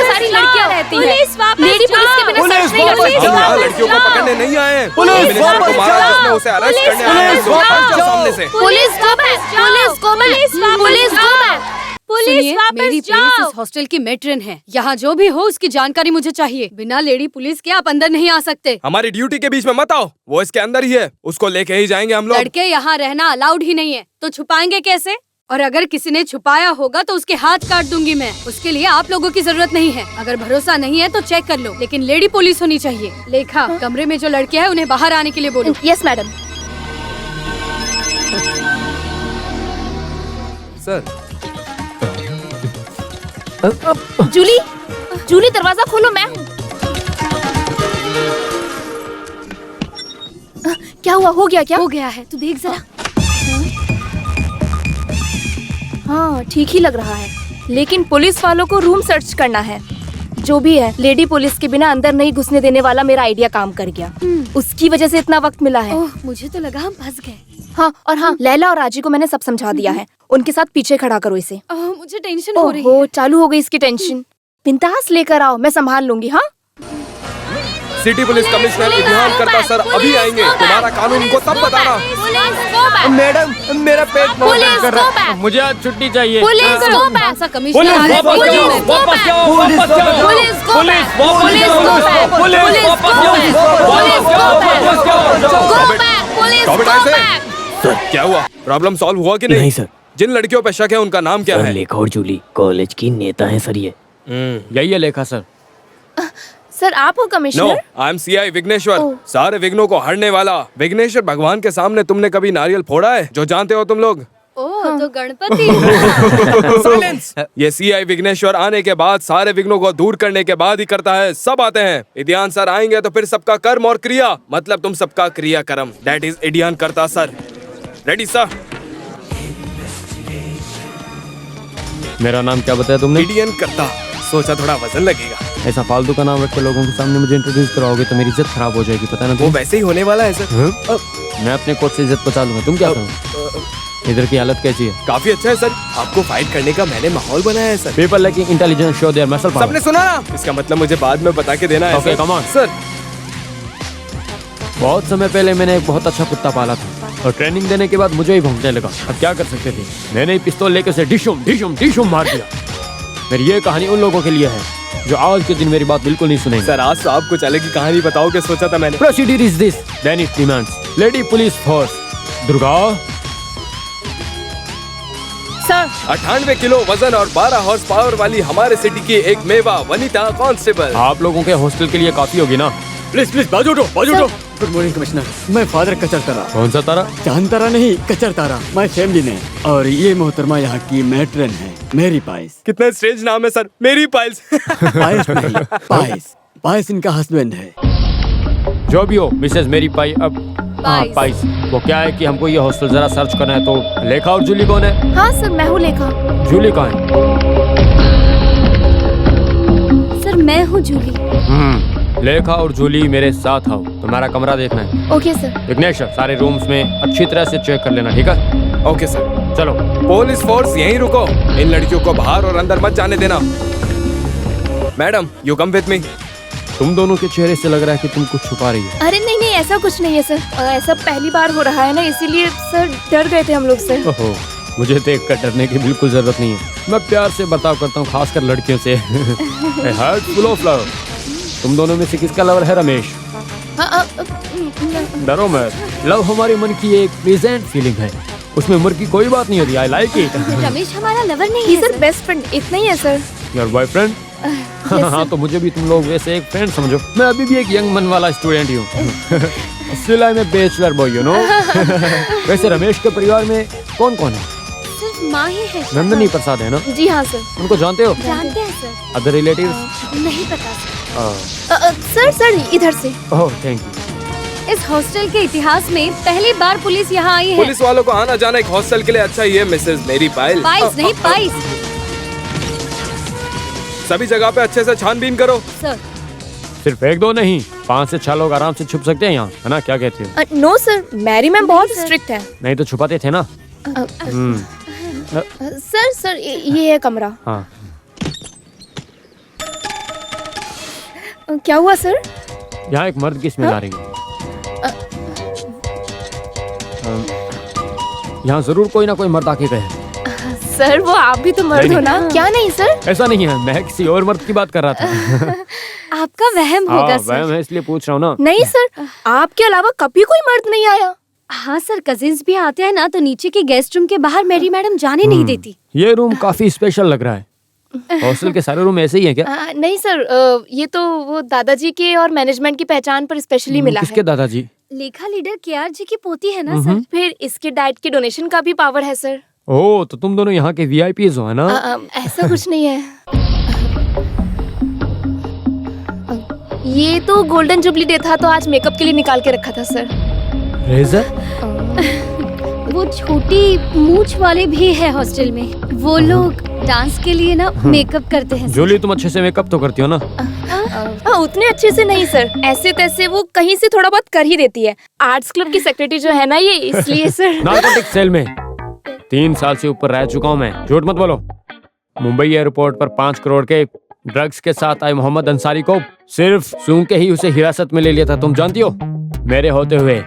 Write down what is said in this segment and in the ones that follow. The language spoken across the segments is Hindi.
सारी लड़कियां रहती हैं। लेडी पुलिस के बिना सर्च नहीं कर सकती। लड़कियों को पकड़ने नहीं आए। पुलिस वापस जाओ। उसे अरेस्ट करने आए हैं। वापस जाओ सामने से। पुलिस को सुनिए, मेरी प्लेस इस हॉस्टल की मेट्रन है। यहाँ जो भी हो उसकी जानकारी मुझे चाहिए। बिना लेडी पुलिस के आप अंदर नहीं आ सकते। हमारी ड्यूटी के बीच में मत आओ। वो इसके अंदर ही है, उसको लेके ही जाएंगे हम लोग। लड़के यहाँ रहना अलाउड ही नहीं है, तो छुपाएंगे कैसे? और अगर किसी ने छुपाया होगा तो उसके हाथ काट दूंगी मैं। उसके लिए आप लोगों की जरूरत नहीं है। अगर भरोसा नहीं है तो चेक कर लो, लेकिन लेडी पुलिस होनी चाहिए। लेखा, कमरे में जो लड़के हैं उन्हें बाहर आने के लिए बोलो। Yes madam. सर, जूली दरवाजा खोलो, मैं हूँ। क्या हुआ? हो गया क्या? हो गया है, तू देख जरा। हाँ, ठीक ही लग रहा है, लेकिन पुलिस वालों को रूम सर्च करना है। जो भी है, लेडी पुलिस के बिना अंदर नहीं घुसने देने वाला मेरा आइडिया काम कर गया। उसकी वजह से इतना वक्त मिला है। ओह, मुझे तो लगा हम फंस गए। हाँ, और हाँ, लैला और राजी को मैंने सब समझा दिया है। उनके साथ पीछे खड़ा करो इसे। मुझे टेंशन हो रही है। ओहो, चालू हो गई इसकी टेंशन। बिंदास लेकर आओ, मैं संभाल लूंगी। हाँ, सिटी पुलिस कमिश्नर इम्तिहान करता सर अभी आएंगे। तुम्हारा कानून उनको तब बताना। मैडम, मेरा पेट बहुत दर्द कर रहा है। मुझे आज छुट्टी चाहिए। सर, क्या हुआ? प्रॉब्लम सॉल्व हुआ कि नहीं? सर। जिन लड़कियों पे शक है उनका नाम क्या है? लेखा और जूली कॉलेज की नेता है सर। ये यही है लेखा सर। सर आप हो commissioner? No, I am CI Vighneshwar. सारे विघ्नों को हरने वाला विघ्नेश्वर भगवान के सामने तुमने कभी नारियल फोड़ा है? जो जानते हो तुम लोग। ओह, तो गणपति। साइलेंस। ये सीआई विघ्नेश्वर आने के बाद सारे विघ्नों को दूर करने के बाद ही करता है। सब आते हैं। इडियान सर आएंगे तो फिर सबका कर्म और क्रिया, मतलब तुम सबका क्रिया कर्म, दैट इज इडियान करता सर। Ready sir? मेरा नाम क्या बताया तुमने? इडियन करता। सोचा थोड़ा वजन लगेगा। ऐसा फालतू का नाम रख के लोगों के सामने मुझे इंट्रोड्यूस कराओगे तो मेरी इज्जत खराब हो जाएगी, पता ना। वो वैसे ही होने वाला है सर। मैं अपने कोच से इज्जत बचा लूंगा। तुम क्या करो? इधर की हालत कैसी है? काफी अच्छा है सर। आपको फाइट करने का मैंने माहौल बनाया है sir. People liking intelligence show their muscle power. सबने सुना ना? इसका मतलब मुझे बाद में बता के देना है। Okay, come on. सर। बहुत समय पहले मैंने एक बहुत अच्छा कुत्ता पाला था और ट्रेनिंग देने के बाद मुझे ही भौंकने लगा। अब क्या कर सकते थे? मैंने ही पिस्तौल लेकर उसे डिशुम डिशुम डिशुम मार दिया। मेरी ये कहानी उन लोगों के लिए है जो आज के दिन मेरी बात बिल्कुल नहीं सुनेंगे। सर, आज तो आप कुछ अलग ही कहानी बताओगे सोचा था मैंने। Procedure is this, then it demands lady police force. Durga sir. 98 kilo वजन और 12 हॉर्स पावर वाली हमारे सिटी की एक मेवा वनिता कांस्टेबल। आप लोगों के हॉस्टल के लिए काफी होगी ना? प्लीज प्लीज बाजू उठो, बाजू उठो। गुड मॉर्निंग कमिश्नर, मैं फादर कचर तारा। कौन सा तारा? चांद तारा नहीं, कचर तारा। माय फैमिली ने। और ये मोहतरमा यहाँ की मैट्रन है, मेरी पाइस। कितना स्ट्रेंज नाम है सर, मेरी पाइल्स। पाइस नहीं, पाइस। पाइस इनका हस्बैंड है। जो भी हो मिसेस मेरी पाई। अब पाइस। वो क्या है कि हमको ये हॉस्टल जरा सर्च करना है। तो लेखा और जूली कौन है? हाँ सर, मैं हूँ लेखा। जूली कहाँ है? सर, मैं हूँ जूली। लेखा और जूली मेरे साथ आओ, तुम्हारा कमरा देखना है। Okay sir. विघ्नेश्वर, सारे रूम्स में अच्छी तरह से चेक कर लेना, ठीक है? Okay sir. चलो। पुलिस फोर्स यहीं रुको। इन लड़कियों को बाहर और अंदर मत जाने देना। Madam, you come with me. तुम दोनों के चेहरे से लग रहा है कि तुम कुछ छुपा रही है। अरे नहीं नहीं, ऐसा कुछ नहीं है सर। ऐसा पहली बार हो रहा है ना, इसीलिए सर डर गए थे हम लोग सर। ओहो, मुझे देख कर डरने की बिल्कुल जरूरत नहीं है। मैं प्यार से बर्ताव करता हूँ, खासकर लड़कियों से। Heart full of love. तुम दोनों में से किसका लवर है रमेश? डरो मत, लव हमारे मन की एक प्रेजेंट फीलिंग है, उसमें उम्र की कोई बात नहीं होती। I like it. रमेश हमारा लवर नहीं है सर, बेस्ट फ्रेंड इतना ही है सर। Your boyfriend? हाँ, तो मुझे भी तुम लोग वैसे एक फ्रेंड समझो। मैं अभी भी एक यंग मन वाला स्टूडेंट ही हूँ। Still I am a bachelor boy, you know. वैसे रमेश के परिवार में कौन कौन है? सिर्फ माँ ही है। नंदनी प्रसाद है ना? जी हाँ सर। उनको जानते हो? जानते हैं सर। Other relatives? नहीं पता सर। सर इधर से। Oh thank you. इस हॉस्टल के इतिहास में पहली बार पुलिस यहाँ आई है। पुलिस वालों को आना जाना एक हॉस्टल के लिए अच्छा ही है मिसेस मेरी पाइल। पाइल्स नहीं, पाइस। सभी जगह पे अच्छे से छानबीन करो। सर। सिर्फ एक दो नहीं, 5 से 6 लोग आराम से छुप सकते हैं यहाँ, है ना? क्या कहते हो? नो सर, मैरी मैम बहुत स्ट्रिक्ट है। नहीं तो छुपाते थे ना। सर ये है कमरा। हाँ, क्या हुआ सर? यहाँ एक मर्द की स्मेल आ रही है। यहाँ जरूर कोई ना कोई मर्द आके गए। सर वो आप भी तो मर्द हो ना? क्या नहीं सर? ऐसा नहीं है, मैं किसी और मर्द की बात कर रहा था। आपका वहम होगा हाँ, सर। वहम है इसलिए पूछ रहा हूँ ना। नहीं सर, आपके अलावा कभी कोई मर्द नहीं आया। हाँ सर, कजिन्स भी आते हैं ना, तो नीचे के गेस्ट रूम के बाहर मेरी मैडम जाने नहीं देती। ये रूम काफी स्पेशल लग रहा है। हॉस्टल के सारे रूम ऐसे ही हैं क्या? नहीं सर, ये तो वो दादाजी के और मैनेजमेंट की पहचान पर स्पेशली मिला किसके है। दादाजी? लेखा लीडर केआर जी की पोती है ना सर। फिर इसके डाइट के डोनेशन का भी पावर है सर। ओह, तो तुम दोनों यहाँ के वीआईपीज हो, है ना? ऐसा कुछ नहीं है। ये तो गोल्डन जुबली डे था, तो आज मेकअप के लिए निकाल के रखा था सर। रेजर? वो छोटी मूंछ वाले भी है हॉस्टल में। वो लोग डांस के लिए ना मेकअप करते हैं। जूली, तुम अच्छे से मेकअप तो करती हो ना? उतने अच्छे से नहीं सर, ऐसे तैसे वो कहीं से थोड़ा बहुत कर ही देती है। आर्ट्स क्लब की सेक्रेटरी जो है ना, ये इसलिए सर। नार्कोटिक सेल में 3 साल से ऊपर रह चुका हूँ मैं। झूठ मत बोलो। मुंबई एयरपोर्ट पर 5 करोड़ के ड्रग्स के साथ आए मोहम्मद अंसारी को सिर्फ सूंघ के ही उसे हिरासत में ले लिया था, तुम जानती हो? मेरे होते हुए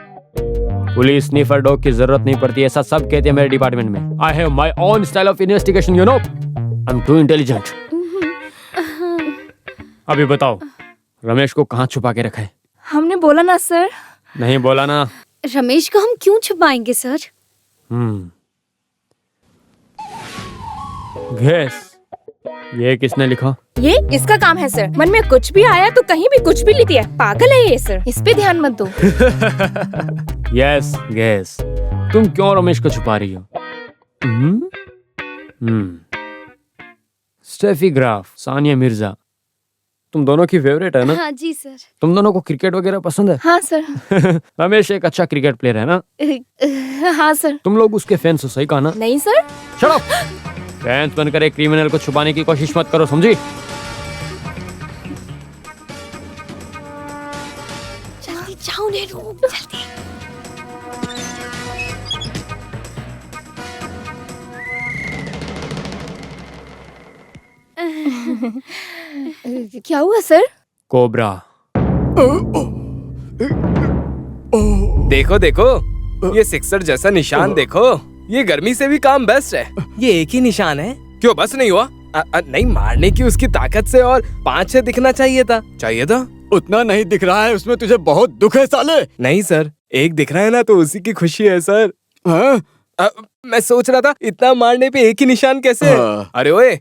पुलिस स्नीफर डॉग की जरूरत नहीं पड़ती, ऐसा सब कहते हैं मेरे डिपार्टमेंट में। I have my own style of investigation, you know. I M to intelligent. अभी बताओ, रमेश को कहाँ छुपा के रखा है? हमने बोला ना सर। नहीं बोला ना? रमेश को हम क्यों छुपाएंगे सर? गैस, ये किसने लिखा? ये इसका काम है सर। मन में कुछ भी आया तो कहीं भी कुछ भी लिख दिया। पागल है ये सर, इस पे ध्यान मत दो। यस गैस, तुम क्यों रमेश को छुपा रही हो? स्टेफी ग्राफ, सानिया मिर्जा, तुम दोनों की फेवरेट है ना? हाँ जी सर। तुम दोनों को क्रिकेट वगैरह पसंद है? हाँ सर। रमेश एक अच्छा क्रिकेट प्लेयर है ना? हाँ सर। तुम लोग उसके फैंस हो, सही कहा ना? नहीं सर। Shut up! फैंस बनकर एक क्रिमिनल को छुपाने की कोशिश मत करो, समझी? जल्दी जाओ नेहरू, जल्दी। क्या हुआ सर? कोबरा। देखो देखो, ये सिक्सर जैसा निशान देखो। ये गर्मी से भी काम बेस्ट है। ये एक ही निशान है। क्यों बस नहीं हुआ? नहीं, मारने की उसकी ताकत से और 5-6 दिखना चाहिए था। उतना नहीं दिख रहा है, उसमें तुझे बहुत दुख है साले। नहीं सर, एक दिख रहा है ना, तो उसी की खुशी है सर। हाँ? मैं सोच रहा था इतना मारने पे एक ही निशान कैसे? हाँ। अरे ओए,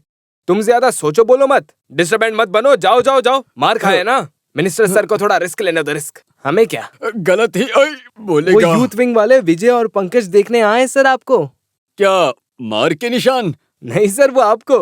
तुम ज्यादा सोचो बोलो मत, डिस्टर्बेंट मत बनो। जाओ जाओ जाओ, मार खाए ना। मिनिस्टर सर को थोड़ा रिस्क लेने दो। रिस्क हमें क्या? गलत ही वो बोलेगा। यूथ विंग वाले विजय और पंकज देखने आए सर आपको। क्या मार के निशान? नहीं सर, वो आपको।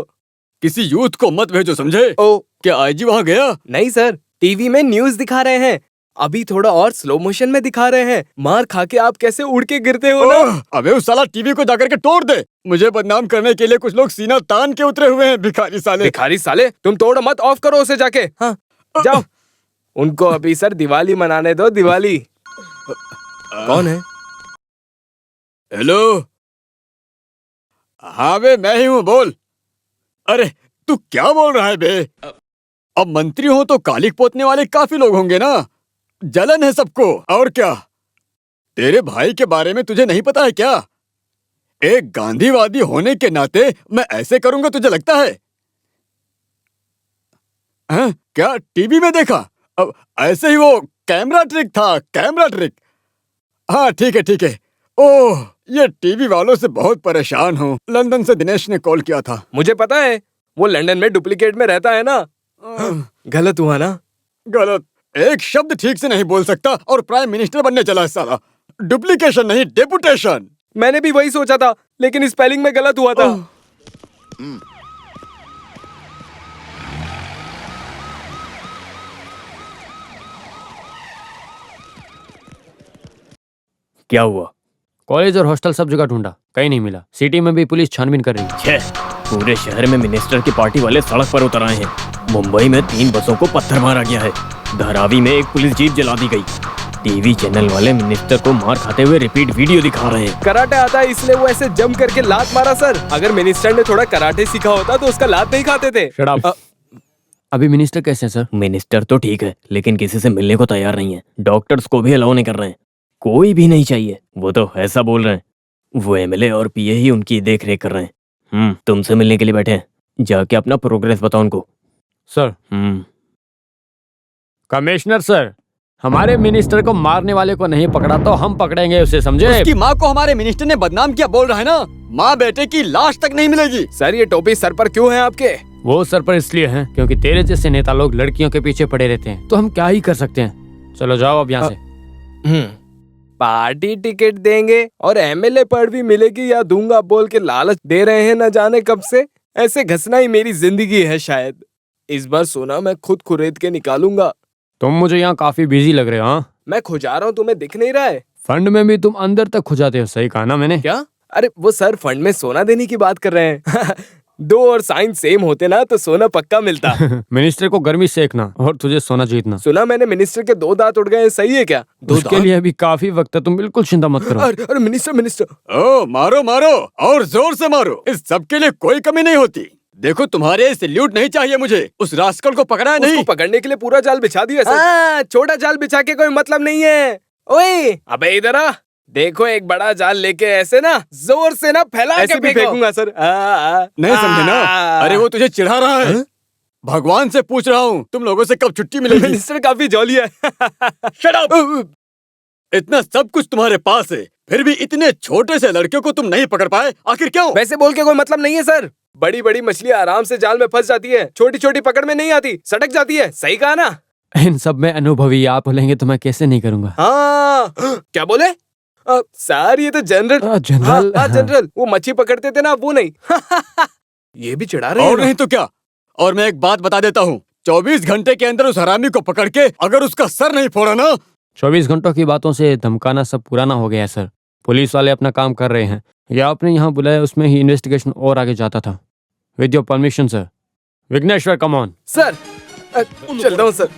किसी यूथ को मत भेजो, समझे? ओ क्या आईजी वहाँ गया? नहीं सर, टीवी में न्यूज दिखा रहे हैं। अभी थोड़ा और स्लो मोशन में दिखा रहे हैं। मार खा के आप कैसे उड़ के गिरते हो ना। अबे उस साला टीवी को जाकर के तोड़ दे। मुझे बदनाम करने के लिए कुछ लोग सीना तान के उतरे हुए हैं, भिखारी साले। भिखारी साले, तुम तोड़ मत, ऑफ करो उसे जाके। हाँ जाओ। उनको अभी सर दिवाली मनाने दो, दिवाली। कौन है? हेलो। हाँ बे, मैं ही हूँ, बोल। अरे तू क्या बोल रहा है बे? अब मंत्री हो तो कालिक पोतने वाले काफी लोग होंगे ना। जलन है सबको, और क्या? तेरे भाई के बारे में तुझे नहीं पता है क्या? एक गांधीवादी होने के नाते मैं ऐसे करूंगा, तुझे लगता है? हाँ? क्या टीवी में देखा? अब ऐसे ही वो कैमरा ट्रिक था, कैमरा ट्रिक। हाँ ठीक है ठीक है। ओह, ये टीवी वालों से बहुत परेशान हूँ। लंदन से दिनेश ने कॉल किया था। मुझे पता है, वो लंदन में डुप्लीकेट में रहता है ना। गलत हुआ ना? गलत? एक शब्द ठीक से नहीं बोल सकता और प्राइम मिनिस्टर बनने चला है साला। डुप्लीकेशन नहीं, डेपुटेशन। मैंने भी वही सोचा था, लेकिन स्पेलिंग में गलत हुआ था। क्या हुआ? कॉलेज और हॉस्टल सब जगह ढूंढा, कहीं नहीं मिला। सिटी में भी पुलिस छानबीन कर रही है। छह, पूरे शहर में मिनिस्टर की पार्टी वाले सड़क पर उतर आए हैं। मुंबई में 3 बसों को पत्थर मारा गया है। धारावी में एक पुलिस जीप जला दी गई। टीवी चैनल वाले मिनिस्टर को मार खाते हुए रिपीट वीडियो दिखा रहे हैं। कराटे आता है इसलिए वो ऐसे जम करके लात मारा सर। अगर मिनिस्टर ने थोड़ा कराटे सीखा होता तो उसका लात नहीं खाते थे। Shut up। अभी मिनिस्टर कैसे हैं सर? मिनिस्टर तो ठीक है, लेकिन किसी से मिलने को तैयार नहीं है। डॉक्टर्स को भी अलाउ नहीं कर रहे हैं। कोई भी नहीं चाहिए। वो तो ऐसा बोल रहे हैं, वो एमएलए और पीए ही उनकी देख रेख कर रहे हैं। तुमसे मिलने के लिए बैठे हैं। जाके अपना प्रोग्रेस बताओ उनको। सर। कमिश्नर सर, हमारे मिनिस्टर को मारने वाले को नहीं पकड़ा तो हम पकड़ेंगे उसे, समझे? उसकी माँ को हमारे मिनिस्टर ने बदनाम किया बोल रहा है ना। माँ बेटे की लाश तक नहीं मिलेगी। सर ये टोपी सर पर क्यों है आपके? वो सर पर इसलिए है क्योंकि तेरे जैसे नेता लोग लड़कियों के पीछे पड़े रहते हैं, तो हम क्या ही कर सकते हैं। चलो जाओ अब यहाँ से। पार्टी टिकट देंगे और एमएलए पर भी मिलेगी या दूंगा बोल के लालच दे रहे हैं न जाने कब से। ऐसे घसना ही मेरी जिंदगी है शायद। इस बार सोना मैं खुद खरीद के निकालूंगा। तुम मुझे यहाँ काफी बिजी लग रहे हो। हाँ, मैं खुजा रहा हूँ, तुम्हें दिख नहीं रहा है? फंड में भी तुम अंदर तक खुजाते हो, सही कहा ना मैंने? क्या? अरे वो सर फंड में सोना देने की बात कर रहे हैं। 2 और साइन सेम होते ना तो सोना पक्का मिलता। मिनिस्टर को गर्मी सेकना और तुझे सोना जीतना। सुना मैंने मिनिस्टर के 2 दांत उड़ गए, सही है क्या? 2 उसके लिए अभी काफी वक्त है, तुम बिल्कुल चिंता मत करो। अरे मिनिस्टर ओ मारो मारो और जोर से मारो। इस सब के लिए कोई कमी नहीं होती। देखो तुम्हारे सैल्यूट नहीं चाहिए मुझे। उस रास्कल को पकड़ा है नहीं? उसको पकड़ने के लिए पूरा जाल बिछा दिया सर। छोटा जाल बिछा के कोई मतलब नहीं है। ओए अबे इधर आ। देखो एक बड़ा जाल लेके ऐसे ना जोर से ना फैला के फेंकूंगा सर। नहीं समझे ना? अरे वो तुझे चिढ़ा रहा है। भगवान से पूछ रहा हूँ तुम लोगों से कब छुट्टी मिलेगी। मिनिस्टर काफी जॉली है। Shut up. इतना सब कुछ तुम्हारे पास है, फिर भी इतने छोटे से लड़के को तुम नहीं पकड़ पाए, आखिर क्यों? वैसे बोल के कोई मतलब नहीं है सर। बड़ी बड़ी मछली आराम से जाल में फंस जाती है, छोटी छोटी पकड़ में नहीं आती, सटक जाती है। सही कहा ना? इन सब में अनुभवी आप बोलेंगे तो मैं कैसे नहीं करूंगा। हाँ क्या बोले सर? ये तो जनरल जनरल वो मच्छी पकड़ते थे ना, वो नहीं। ये भी चिढ़ा रहे हैं। और नहीं तो क्या। और मैं एक बात बता देता हूँ, 24 घंटे के अंदर उस हरामी को पकड़ के अगर उसका सर नहीं फोड़ा ना। 24 घंटों की बातों से धमकाना सब पुराना हो गया है सर। पुलिस वाले अपना काम कर रहे हैं। या आपने यहाँ बुलाया उसमें ही इन्वेस्टिगेशन और आगे जाता था। With your permission sir. Vighneshwar come on. Sir चलता हूँ सर।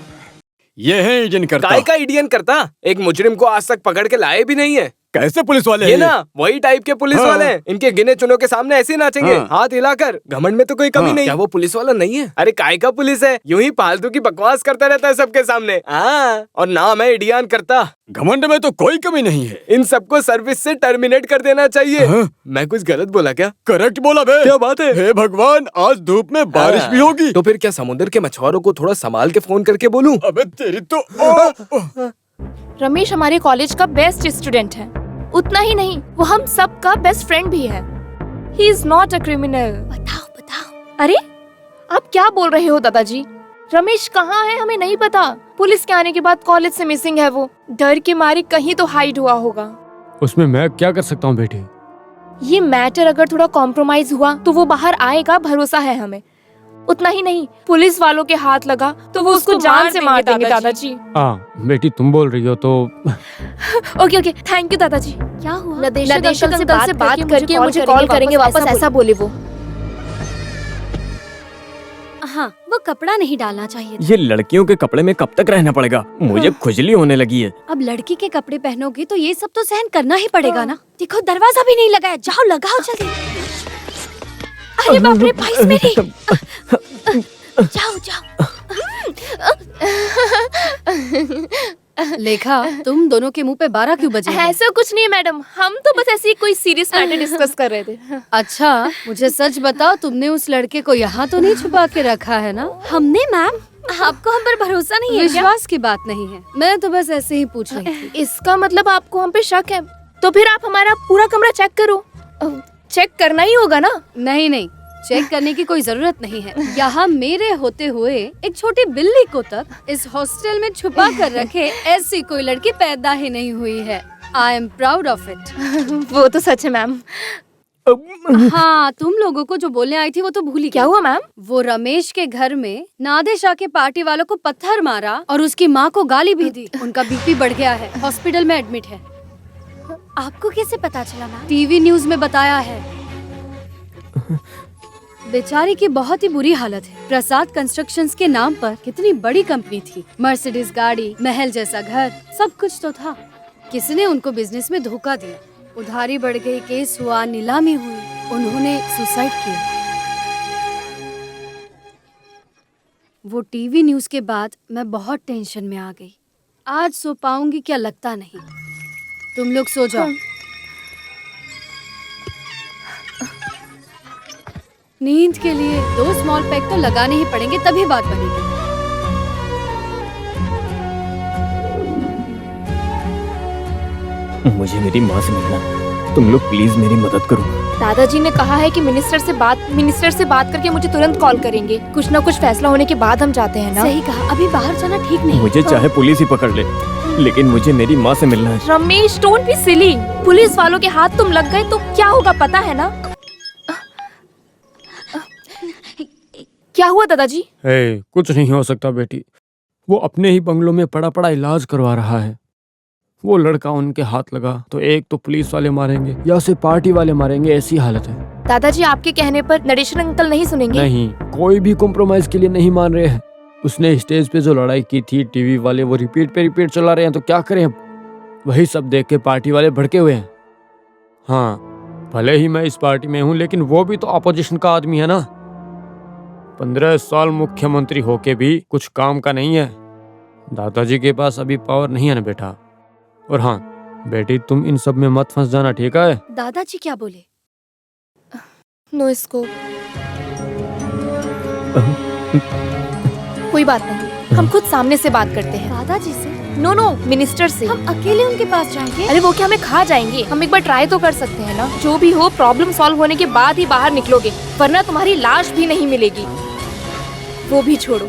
ये है इंडियन करता। काय का इंडियन करता? एक मुजरिम को आज तक पकड़ के लाए भी नहीं है। कैसे पुलिस वाले ये हैं? ना वही टाइप के पुलिस वाले हैं। इनके गिने चुनों के सामने ऐसे ही नाचेंगे, हाथ हिलाकर। घमंड में तो कोई कमी नहीं। क्या वो पुलिस वाला नहीं है? अरे काय का पुलिस है, यूं ही फालतू की बकवास करता रहता है सबके सामने। और नाम है इंडियन करता। घमंड में तो कोई कमी नहीं है। इन सबको सर्विस से टर्मिनेट कर देना चाहिए। मैं कुछ गलत बोला क्या? करेक्ट बोला बे। क्या बात है? हे भगवान, आज धूप में बारिश भी होगी। तो फिर क्या समुद्र के मछुआरों को थोड़ा संभाल के फोन करके बोलूं? अबे तेरी तो रमेश हमारे कॉलेज का बेस्ट स्टूडेंट है। उतना ही नहीं, वो हम सब का बेस्ट फ्रेंड भी है। He is not a criminal. बताओ। अरे आप क्या बोल रहे हो दादाजी? रमेश कहाँ है हमें नहीं पता। पुलिस के आने के बाद कॉलेज से मिसिंग है वो। डर के मारे कहीं तो हाइड हुआ होगा। उसमें मैं क्या कर सकता हूँ बेटी? ये मैटर अगर थोड़ा कॉम्प्रोमाइज हुआ तो वो बाहर आएगा, भरोसा है हमें। उतना ही नहीं, पुलिस वालों के हाथ लगा तो वो उसको जान से मार देंगे दादाजी। बेटी तुम बोल रही हो तो ओके ओके, थैंक यू दादाजी। क्या हुआ? नदेशक अंकल से बात करके मुझे कॉल करेंगे वापस, ऐसा बोले वो। हाँ, वो कपड़ा नहीं डालना चाहिए था। ये लड़कियों के कपड़े में कब तक रहना पड़ेगा? मुझे खुजली होने लगी है। अब लड़की के कपड़े पहनोगे तो ये सब तो सहन करना ही पड़ेगा ना। देखो दरवाजा भी नहीं लगाया, जाओ लगाओ जल्दी। अरे बाप रे, भाई मेरी। जाओ जाओ। लेखा, तुम दोनों के मुंह पे 12 क्यों बजे? ऐसा कुछ नहीं मैडम, हम तो बस ऐसे ही कोई सीरियस मैटर डिस्कस कर रहे थे। अच्छा, मुझे सच बताओ, तुमने उस लड़के को यहाँ तो नहीं छुपा के रखा है ना? हमने मैम। आपको हम पर भरोसा नहीं है? विश्वास की बात नहीं है, मैं तो बस ऐसे ही पूछ रही थी। इसका मतलब आपको हम पे शक है? तो फिर आप हमारा पूरा कमरा चेक करो। चेक करना ही होगा ना? नहीं नहीं, चेक करने की कोई जरूरत नहीं है। यहाँ मेरे होते हुए एक छोटी बिल्ली को तक इस हॉस्टल में छुपा कर रखे ऐसी कोई लड़की पैदा ही नहीं हुई है। I am proud of it. वो तो सच है मैम। हाँ, तुम लोगों को जो बोलने आई थी वो तो भूली। क्या हुआ मैम? वो रमेश के घर में नादे शाह के पार्टी वालों को पत्थर मारा और उसकी माँ को गाली भी दी। उनका बीपी बढ़ गया है, हॉस्पिटल में एडमिट है। आपको कैसे पता चला मैम? टीवी न्यूज में बताया है। बेचारी की बहुत ही बुरी हालत है। प्रसाद कंस्ट्रक्शंस के नाम पर कितनी बड़ी कंपनी थी, मर्सिडीज गाड़ी, महल जैसा घर, सब कुछ तो था। किसी ने उनको बिजनेस में धोखा दिया, उधारी बढ़ गई, केस हुआ, नीलामी हुई, उन्होंने सुसाइड किया। वो टीवी न्यूज के बाद मैं बहुत टेंशन में आ गई। आज सो पाऊंगी क्या लगता नहीं। तुम लोग सो जाओ। नींद के लिए 2 स्मॉल पैक तो लगाने ही पड़ेंगे, तभी बात बनेगी। मुझे मेरी माँ से मिलना है। तुम लोग प्लीज मेरी मदद करो। दादाजी ने कहा है कि मिनिस्टर से बात करके मुझे तुरंत कॉल करेंगे। कुछ ना कुछ फैसला होने के बाद हम जाते हैं ना। सही कहा, अभी बाहर जाना ठीक नहीं। मुझे चाहे पुलिस ही पकड़ ले, लेकिन मुझे मेरी माँ से मिलना है। Ramesh, don't be silly. Police वालों के हाथ तुम लग गए तो क्या होगा पता है ना? क्या हुआ दादाजी? कुछ नहीं हो सकता बेटी। वो अपने ही बंगलों में पड़ा पड़ा इलाज करवा रहा है। वो लड़का उनके हाथ लगा तो एक तो पुलिस वाले मारेंगे या उसे पार्टी वाले मारेंगे, ऐसी हालत है। दादाजी आपके कहने पर नरेशन अंकल नहीं सुनेंगे? नहीं, कोई भी कॉम्प्रोमाइज के लिए नहीं मान रहे हैं। उसने स्टेज पे जो लड़ाई की थी, टीवी वाले वो रिपीट चला रहे हैं, तो क्या करें अब? वही सब देख के पार्टी वाले भड़के हुए हैं। हाँ, भले ही मैं इस पार्टी में हूँ, लेकिन वो भी तो अपोजिशन का आदमी है ना। 15 साल मुख्यमंत्री होके भी कुछ काम का नहीं है। दादाजी के पास अभी पावर नहीं है ना बेटा। और हाँ बेटी, तुम इन सब में मत फंस जाना, ठीक है? दादाजी क्या बोले? No scope. कोई बात नहीं, हम खुद सामने से बात करते हैं। दादाजी से? नो, मिनिस्टर से। हम अकेले उनके पास जाएंगे? अरे वो क्या हमें खा जाएंगे? हम एक बार ट्राई तो कर सकते हैं ना। जो भी हो, प्रॉब्लम सॉल्व होने के बाद ही बाहर निकलोगे, वरना तुम्हारी लाश भी नहीं मिलेगी। वो भी छोड़ो,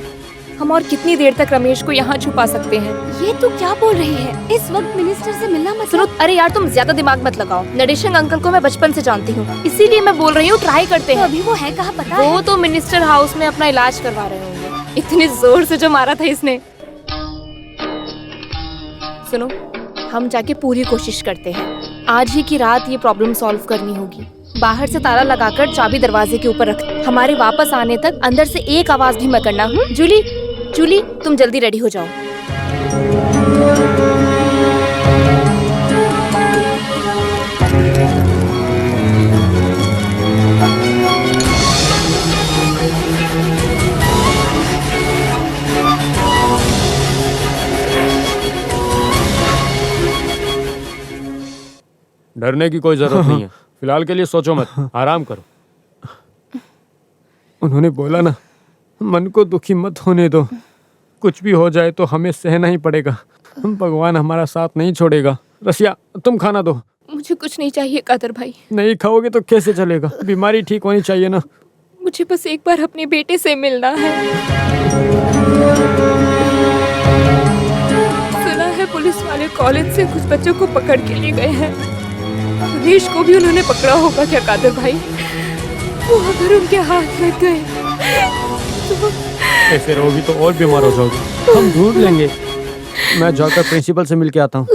हम और कितनी देर तक रमेश को यहाँ छुपा सकते हैं? ये तू क्या बोल रही है? इस वक्त मिनिस्टर से मिलना मत। सुनो, अरे यार तुम ज्यादा दिमाग मत लगाओ। नरेशन अंकल को मैं बचपन से जानती हूँ, इसीलिए मैं बोल रही हूँ ट्राई करते तो हैं। अभी वो है कहाँ पता है? वो तो मिनिस्टर हाउस में अपना इलाज करवा रहे होंगे। इतने जोर से जो मारा था इसने। सुनो, हम जाके पूरी कोशिश करते हैं। आज ही की रात ये प्रॉब्लम सॉल्व करनी होगी। बाहर से ताला लगाकर चाबी दरवाजे के ऊपर रख। हमारे वापस आने तक अंदर से एक आवाज भी मत करना। जूली, तुम जल्दी रेडी हो जाओ। डरने की कोई जरूरत नहीं है। फिलहाल के लिए सोचो मत, आराम करो। उन्होंने बोला ना, मन को दुखी मत होने दो। कुछ भी हो जाए तो हमें सहना ही पड़ेगा। भगवान हमारा साथ नहीं छोड़ेगा। रसिया, तुम खाना दो। मुझे कुछ नहीं चाहिए कादर भाई। नहीं खाओगे तो कैसे चलेगा? बीमारी ठीक होनी चाहिए ना। मुझे बस एक बार अपने बेटे से मिलना है। सुना है पुलिस वाले कॉलेज से कुछ बच्चों को पकड़ के ले गए हैं। रमेश को भी उन्होंने पकड़ा होगा क्या कादर भाई? वो अगर उनके हाथ लग गए तो... ऐसे रहोगी तो और बीमार हो जाओगे। हम ढूंढ लेंगे। मैं जाकर प्रिंसिपल से मिल के आता हूँ।